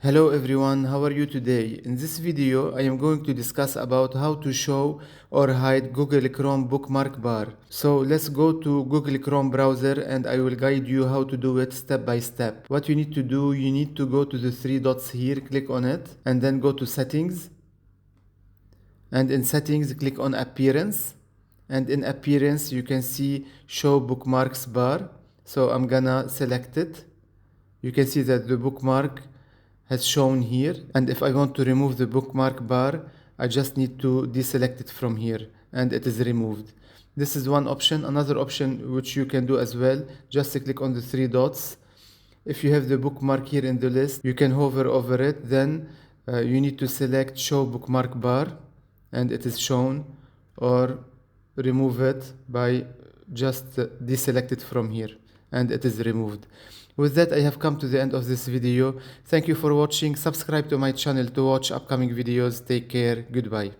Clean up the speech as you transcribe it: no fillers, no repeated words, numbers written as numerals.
Hello everyone, how are you today? In this video, I am going to discuss about how to show or hide Google Chrome bookmark bar. So let's go to Google Chrome browser and I will guide you how to do it step by step. What you need to do, you need to go to the three dots here, click on it, and then go to settings. And in settings, click on appearance. And in appearance, you can see show bookmarks bar. So I'm gonna select it. You can see that the bookmark has shown here, and if I want to remove the bookmark bar, I just need to deselect it from here and it is removed. This is one option. Another option which you can do as well, just click on the three dots. If you have the bookmark here in the list, you can hover over it, then you need to select show bookmark bar and it is shown, or remove it by just deselect it from here and it is removed. With that, I have come to the end of this video. Thank you for watching. Subscribe to my channel to watch upcoming videos. Take care. Goodbye.